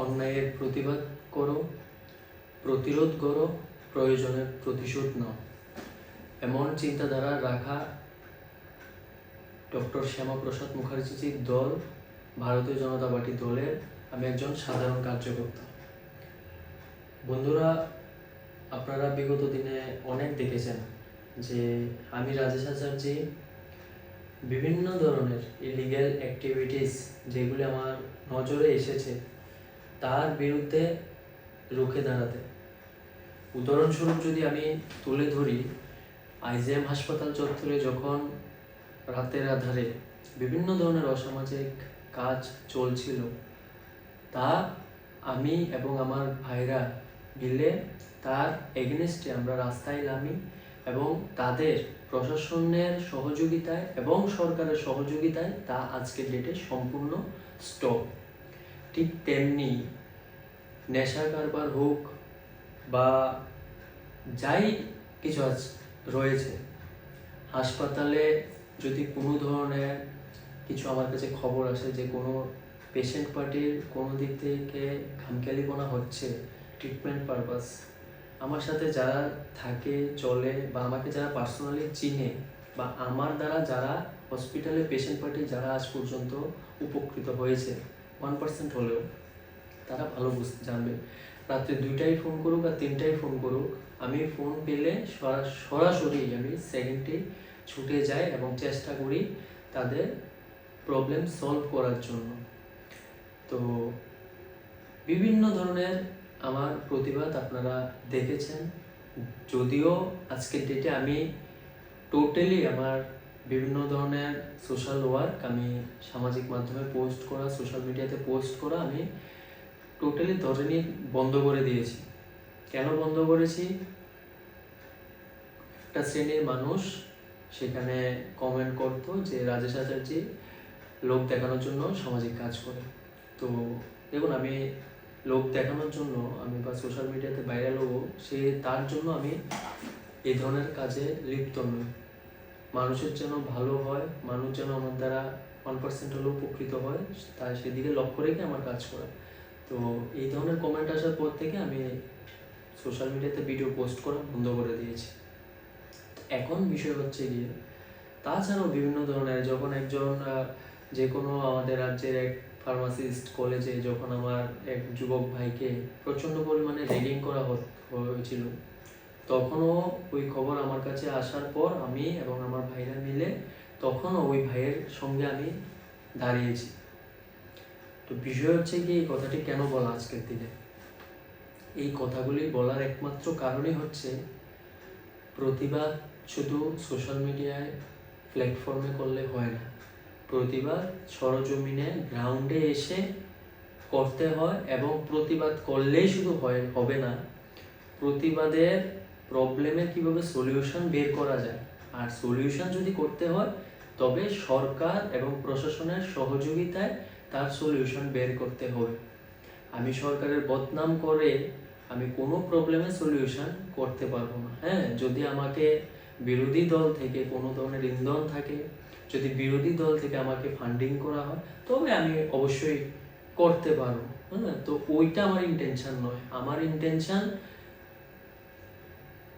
অন্যায়ের প্রতিবাদ করো, প্রতিরোধ করো, প্রয়োজনে প্রতিশোধ নাও। এমন চিন্তাধারা রাখা ডক্টর শ্যামাপ্রসাদ মুখার্জির দল, ভারতীয় জনতা পার্টি দলের আমি একজন সাধারণ কার্যকর্তা। বন্ধুরা, আপনারা বিগত দিনে অনেক দেখেছেন যে আমি রাজেশ আচার্য বিভিন্ন ধরনের ইলিগ্যাল অ্যাক্টিভিটিস যেগুলি আমার নজরে এসেছে তার বিরুদ্ধে রুখে দাঁড়াতে। উদাহরণস্বরূপ যদি আমি তুলে ধরি, আইজিএম হাসপাতাল চত্বরে যখন রাতের আধারে বিভিন্ন ধরনের অসামাজিক কাজ চলছিল, তা আমি এবং আমার ভাইরা মিলে তার এগেনস্টে আমরা রাস্তায় নামি এবং তাদের প্রশাসনের সহযোগিতায় এবং সরকারের সহযোগিতায় তা আজকের ডেটে সম্পূর্ণ স্টপ। ঠিক তেমনি নেশা কারবার হোক বা যাই কিছু রয়েছে, হাসপাতালে যদি কোনো ধরনের কিছু আমার কাছে খবর আসে যে কোনো পেশেন্ট পার্টির কোনো দিক থেকে খামখেয়ালিপনা হচ্ছে ট্রিটমেন্ট পারপাস, আমার সাথে যারা থাকে চলে বা আমাকে যারা পার্সোনালি চিনে বা আমার দ্বারা যারা হসপিটালে পেশেন্ট পার্টি যারা আজ পর্যন্ত উপকৃত হয়েছে 1% হলেও, তারা ভালো জানবে। রাত্রে 2টায় ফোন করুক আর 3টায় ফোন করুক, আমি ফোন পেলে সরাসরি আমি সেকেন্ডে ছুটে যাই এবং চেষ্টা করি তাদের প্রবলেম সলভ করার জন্য। তো বিভিন্ন ধরনের আমার প্রতিবাদ আপনারা দেখেছেন, যদিও আজকের ডেটে আমি টোটালি আমার বিভিন্ন ধরনের সোশ্যাল ওয়ার্ক আমি সামাজিক মাধ্যমে পোস্ট করা, সোশ্যাল মিডিয়াতে পোস্ট করা আমি টোটালি ধরে নিয়ে বন্ধ করে দিয়েছি। কেন বন্ধ করেছি? একটা শ্রেণীর মানুষ সেখানে কমেন্ট করতো যে রাজেশ আচার্য লোক দেখানোর জন্য সামাজিক কাজ করে। তো দেখুন, আমি লোক দেখানোর জন্য আমি বা সোশ্যাল মিডিয়াতে ভাইরাল হবো তার জন্য আমি এই ধরনের কাজে লিপ্ত নই। মানুষের যেন ভালো হয়, মানুষ যেন আমার দ্বারা 1% হলেও উপকৃত হয়, তাই সেদিকে লক্ষ্য রেখে আমার কাজ করা। তো এই ধরনের কমেন্ট আসার পর থেকে আমি সোশ্যাল মিডিয়াতে ভিডিও পোস্ট করা বন্ধ করে দিয়েছি। এখন বিষয় হচ্ছে গিয়ে তাছাড়াও বিভিন্ন ধরনের, যখন একজন যে কোনো আমাদের রাজ্যের এক ফার্মাসিস্ট কলেজে যখন আমার এক যুবক ভাইকে প্রচণ্ড পরিমাণে রেগিং করা হয়েছিল, তখনও ওই খবর আমার কাছে আসার পর আমি এবং আমার ভাইরা মিলে তখনও ওই ভাইয়ের সঙ্গে আমি দাঁড়িয়েছি। তো বিষয় হচ্ছে কি, এই কথাটি কেন বলা আজকের দিনে? এই কথাগুলি বলার একমাত্র কারণই হচ্ছে প্রতিবাদ শুধু সোশ্যাল মিডিয়ায় প্ল্যাটফর্মে করলে হয় না, প্রতিবাদ সরজমিনে গ্রাউন্ডে এসে করতে হয়। এবং প্রতিবাদ করলেই শুধু হবে না, প্রতিবাদের প্রবলেমের কীভাবে সলিউশন বের করা যায়, আর সলিউশন যদি করতে হয় তবে সরকার এবং প্রশাসনের সহযোগিতায় তার সলিউশন বের করতে হবে। আমি সরকারের বদনাম করে আমি কোনো প্রবলেমের সলিউশন করতে পারবো না। হ্যাঁ, যদি আমাকে বিরোধী দল থেকে কোনো ধরনের ইন্ধন থাকে, যদি বিরোধী দল থেকে আমাকে ফান্ডিং করা হয়, তবে আমি অবশ্যই করতে পারবো। হ্যাঁ, তো ওইটা আমার ইন্টেনশন নয়। আমার ইন্টেনশন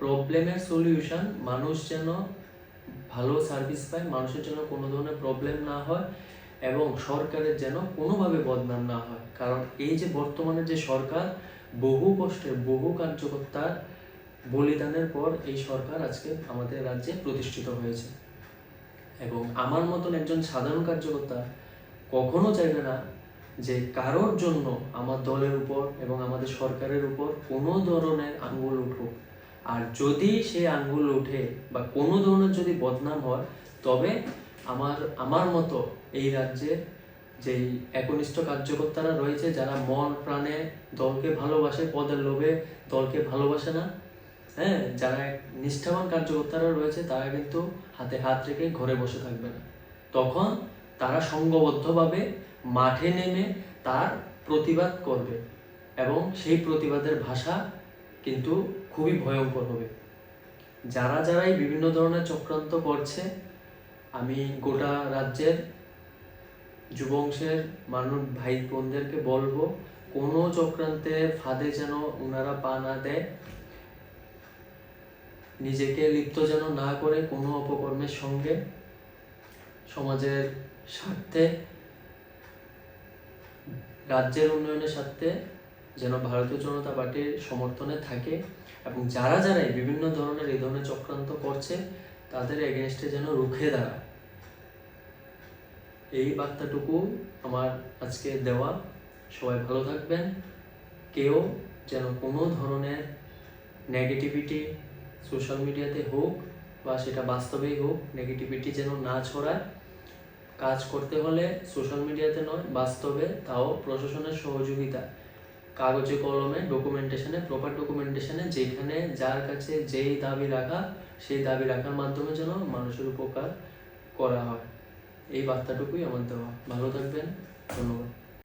প্রবলেমের সলিউশন, মানুষ যেন ভালো সার্ভিস পায়, মানুষের জন্য কোনো ধরনের প্রবলেম না হয় এবং সরকারের যেন কোনোভাবে বদনাম না হয়। কারণ এই যে বর্তমানে যে সরকার, বহু কষ্টের বহু কার্যকর্তার বলিদানের পর এই সরকার আজকে আমাদের রাজ্যে প্রতিষ্ঠিত হয়েছে। এবং আমার মতন একজন সাধারণ কার্যকর্তা কখনো চাইবে না যে কারোর জন্য আমার দলের উপর এবং আমাদের সরকারের উপর কোনো ধরনের আঙ্গুল উঠুক। আর যদি সে আঙ্গুল উঠে বা কোনো ধরনের যদি বদনাম হয়, তবে আমার মতো এই রাজ্যে যেই একনিষ্ঠ কার্যকর্তারা রয়েছে, যারা মন প্রাণে দলকে ভালোবাসে, পদের লোভে দলকে ভালোবাসে না, হ্যাঁ, যারা নিষ্ঠাবান কার্যকর্তারা রয়েছে, তারা কিন্তু হাতে হাত রেখে ঘরে বসে থাকবে না। তখন তারা সংঘবদ্ধভাবে মাঠে নেমে তার প্রতিবাদ করবে এবং সেই প্রতিবাদের ভাষা কিন্তু খুবই ভয়ঙ্কর হবে। যারাই বিভিন্ন ধরনের চক্রান্ত করছে, আমি গোটা রাজ্যের যুবংশের মানুষ ভাই বোনদেরকে বলবো কোনো চক্রান্তের ফাঁদে যেন ওনারা পা না দেয়, নিজেকে লিপ্ত যেন না করে কোনো অপকর্মের সঙ্গে, সমাজের স্বার্থে, রাজ্যের উন্নয়নের স্বার্থে যেন ভারতীয় জনতা পার্টির সমর্থনে থাকে, এবং যারা যারাই বিভিন্ন ধরনের এই ধরনের চক্রান্ত করছে তাদের এগেনস্টে যেন রুখে দাঁড়ায়। এই বার্তাটুকু আমার আজকে দেওয়া। সবাই ভালো থাকবেন। কেউ যেন কোনো ধরনের নেগেটিভিটি সোশ্যাল মিডিয়াতে হোক বা সেটা বাস্তবেই হোক, নেগেটিভিটি যেন না ছড়ায়। কাজ করতে হলে সোশ্যাল মিডিয়াতে নয়, বাস্তবে, তাও প্রশাসনের সহযোগিতা, কাগজে কলমে, ডকুমেন্টেশনে, প্রপার ডকুমেন্টেশনে, যেখানে যার কাছে যেই দাবি রাখা সেই দাবি রাখার মাধ্যমে যেন মানুষের উপকার করা হয়। এই বার্তাটুকুই আমার দেওয়া। ভালো থাকবেন। ধন্যবাদ।